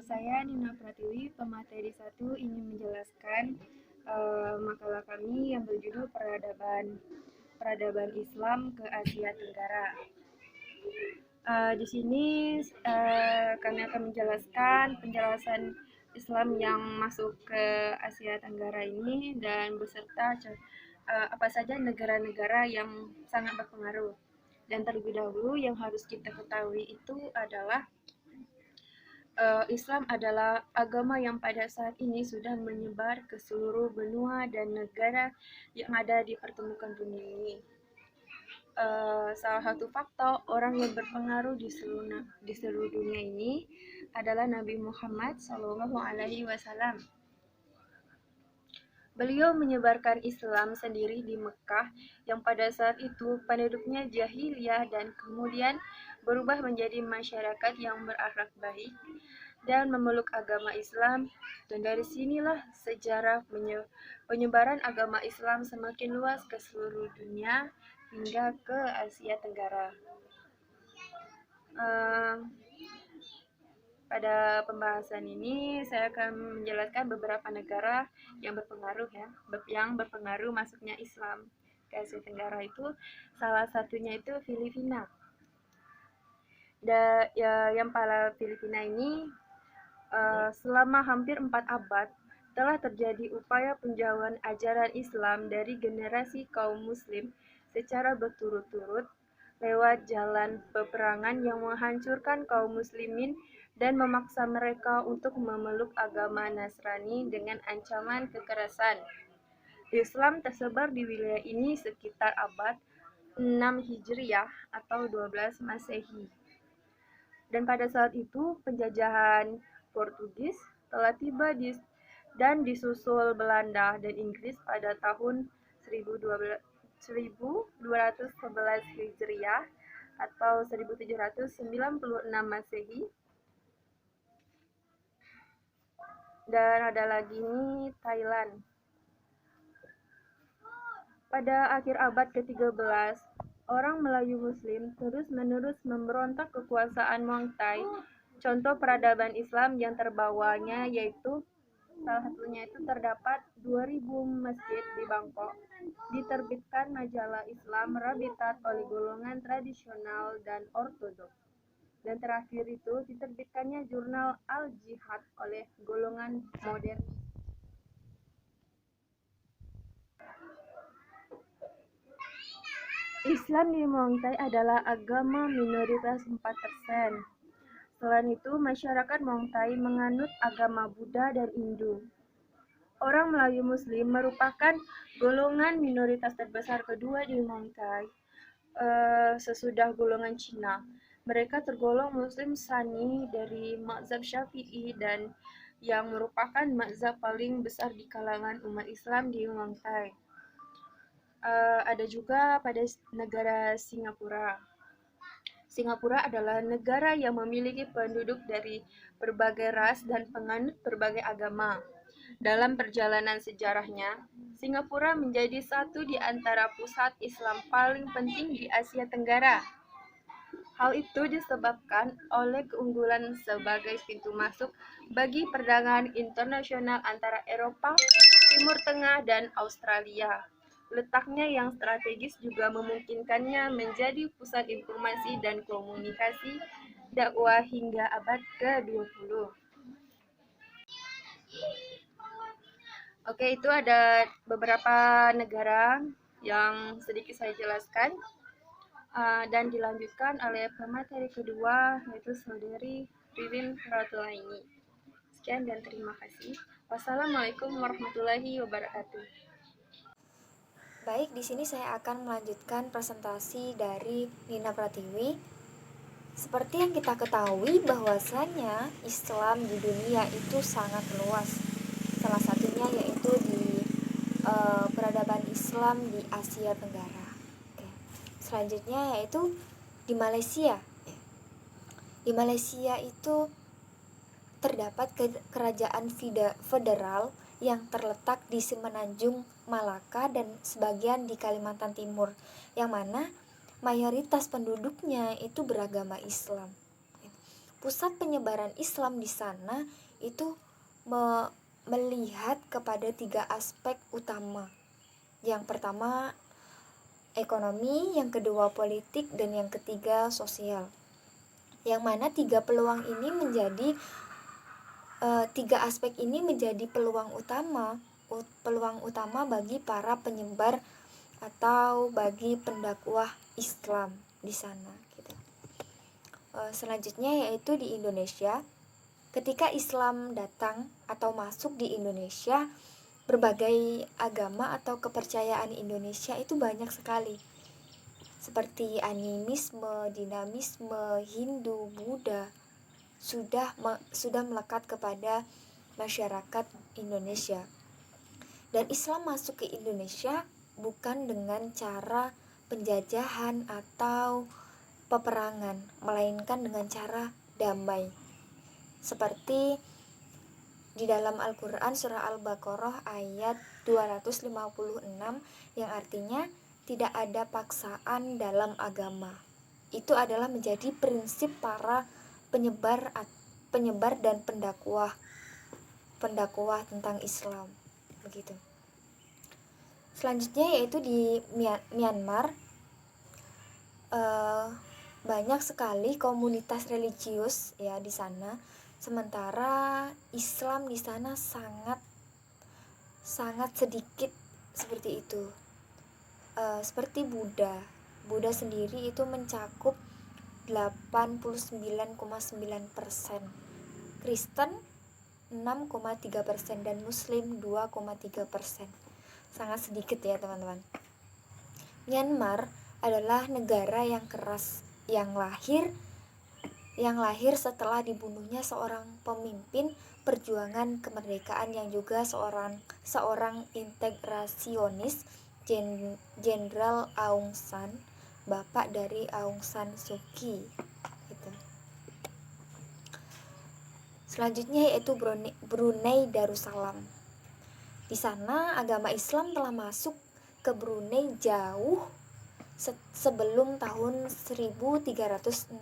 Saya Nina Pratiwi, pemateri 1 ingin menjelaskan makalah kami yang berjudul Peradaban Islam ke Asia Tenggara. Di sini kami akan menjelaskan penjelasan Islam yang masuk ke Asia Tenggara ini dan beserta apa saja negara-negara yang sangat berpengaruh. Dan terlebih dahulu yang harus kita ketahui itu adalah Islam adalah agama yang pada saat ini sudah menyebar ke seluruh benua dan negara yang ada di permukaan dunia ini. Salah satu faktor orang yang berpengaruh di seluruh dunia ini adalah Nabi Muhammad SAW. Beliau menyebarkan Islam sendiri di Mekah yang pada saat itu penduduknya jahiliyah dan kemudian berubah menjadi masyarakat yang berakhlak baik dan memeluk agama Islam, dan dari sinilah sejarah penyebaran agama Islam semakin luas ke seluruh dunia hingga ke Asia Tenggara. Pada pembahasan ini saya akan menjelaskan beberapa negara yang berpengaruh yang berpengaruh masuknya Islam ke Asia Tenggara. Itu salah satunya itu Filipina. Yang pada Filipina ini selama hampir 4 abad telah terjadi upaya penjauhan ajaran Islam dari generasi kaum muslim secara berturut-turut lewat jalan peperangan yang menghancurkan kaum muslimin dan memaksa mereka untuk memeluk agama Nasrani dengan ancaman kekerasan. Islam tersebar di wilayah ini sekitar abad 6 Hijriah atau 12 Masehi. Dan pada saat itu penjajahan Portugis telah tiba dan disusul Belanda dan Inggris pada tahun 1211 Hijriah atau 1796 Masehi. Dan ada lagi nih Thailand. Pada akhir abad ke-13, orang Melayu Muslim terus-menerus memberontak kekuasaan Muang Thai. Contoh peradaban Islam yang terbawanya yaitu salah satunya itu terdapat 2000 masjid di Bangkok, diterbitkan majalah Islam Rabitat oleh golongan tradisional dan ortodoks, dan terakhir itu diterbitkannya jurnal Al-Jihad oleh golongan modern. Islam di Muang Thai adalah agama minoritas 4%. Selain itu, masyarakat Muang Thai menganut agama Buddha dan Hindu. Orang Melayu Muslim merupakan golongan minoritas terbesar kedua di Muang Thai, sesudah golongan Cina. Mereka tergolong Muslim Sunni dari mazhab Syafi'i dan yang merupakan mazhab paling besar di kalangan umat Islam di Muang Thai. Ada juga pada negara Singapura. Singapura adalah negara yang memiliki penduduk dari berbagai ras dan penganut berbagai agama. Dalam perjalanan sejarahnya, Singapura menjadi satu di antara pusat Islam paling penting di Asia Tenggara. Hal itu disebabkan oleh keunggulan sebagai pintu masuk bagi perdagangan internasional antara Eropa, Timur Tengah, dan Australia. Letaknya yang strategis juga memungkinkannya menjadi pusat informasi dan komunikasi dakwah hingga abad ke-20. Oke, itu ada beberapa negara yang sedikit saya jelaskan, dan dilanjutkan oleh pemateri kedua yaitu Saudari Ririn Ratulaini. Sekian dan terima kasih. Wassalamualaikum warahmatullahi wabarakatuh. Baik, di sini saya akan melanjutkan presentasi dari Nina Pratiwi. Seperti yang kita ketahui bahwasannya Islam di dunia itu sangat luas. Salah satunya yaitu di peradaban Islam di Asia Tenggara. Oke. Selanjutnya yaitu di Malaysia. Di Malaysia itu terdapat kerajaan federal yang terletak di Semenanjung Malaka dan sebagian di Kalimantan Timur, yang mana mayoritas penduduknya itu beragama Islam. pusat penyebaran Islam di sana itu melihat kepada 3 aspek utama. Yang pertama ekonomi, yang kedua politik, dan yang ketiga sosial. Yang mana 3 peluang ini menjadi 3 aspek ini menjadi peluang utama bagi para penyebar atau bagi pendakwah Islam di sana gitu. Selanjutnya yaitu di Indonesia. Ketika Islam datang atau masuk di Indonesia, berbagai agama atau kepercayaan Indonesia itu banyak sekali. Seperti animisme, dinamisme, Hindu, Buddha sudah melekat kepada masyarakat Indonesia. Dan Islam masuk ke Indonesia bukan dengan cara penjajahan atau peperangan, melainkan dengan cara damai. Seperti di dalam Al-Quran surah Al-Baqarah ayat 256 yang artinya tidak ada paksaan dalam agama. Itu adalah menjadi prinsip para penyebar dan pendakwah tentang Islam begitu. Selanjutnya yaitu di Myanmar, banyak sekali komunitas religius ya di sana. Sementara Islam di sana sangat sedikit seperti itu. Seperti Buddha sendiri itu mencakup 89,9%, Kristen 6,3% dan Muslim 2,3%. Sangat sedikit ya teman-teman. Myanmar adalah negara yang keras, yang lahir setelah dibunuhnya seorang pemimpin perjuangan kemerdekaan yang juga seorang integrasionis, Jenderal Aung San, bapak dari Aung San Suu Kyi gitu. Selanjutnya yaitu Brunei Darussalam. Di sana agama Islam telah masuk ke Brunei jauh sebelum tahun 1368.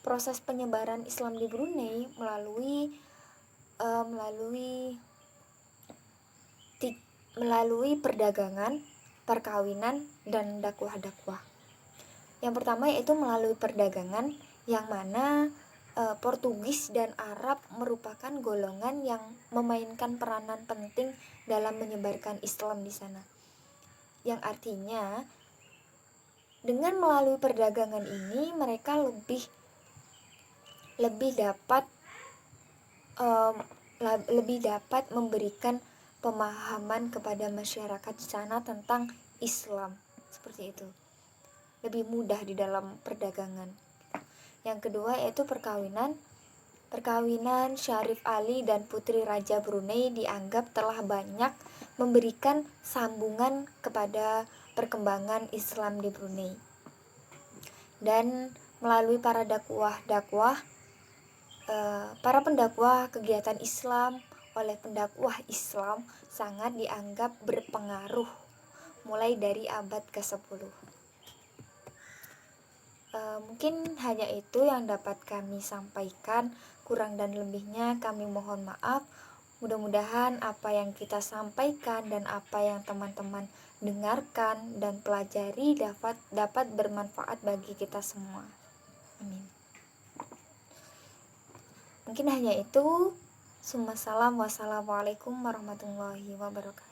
Proses penyebaran Islam di Brunei melalui perdagangan, perkawinan, dan dakwah. Yang pertama yaitu melalui perdagangan, yang mana Portugis dan Arab merupakan golongan yang memainkan peranan penting dalam menyebarkan Islam di sana. Yang artinya dengan melalui perdagangan ini mereka lebih dapat memberikan pemahaman kepada masyarakat di sana tentang Islam, seperti itu. Lebih mudah di dalam perdagangan. Yang kedua yaitu perkawinan. Perkawinan Syarif Ali dan Putri Raja Brunei dianggap telah banyak memberikan sambungan kepada perkembangan Islam di Brunei. Dan melalui para para pendakwah kegiatan Islam oleh pendakwah Islam sangat dianggap berpengaruh mulai dari abad ke-10. Mungkin hanya itu yang dapat kami sampaikan. Kurang dan lebihnya kami mohon maaf. Mudah-mudahan apa yang kita sampaikan dan apa yang teman-teman dengarkan dan pelajari dapat bermanfaat bagi kita semua. Amin. Mungkin hanya itu. Wassalamualaikum warahmatullahi wabarakatuh.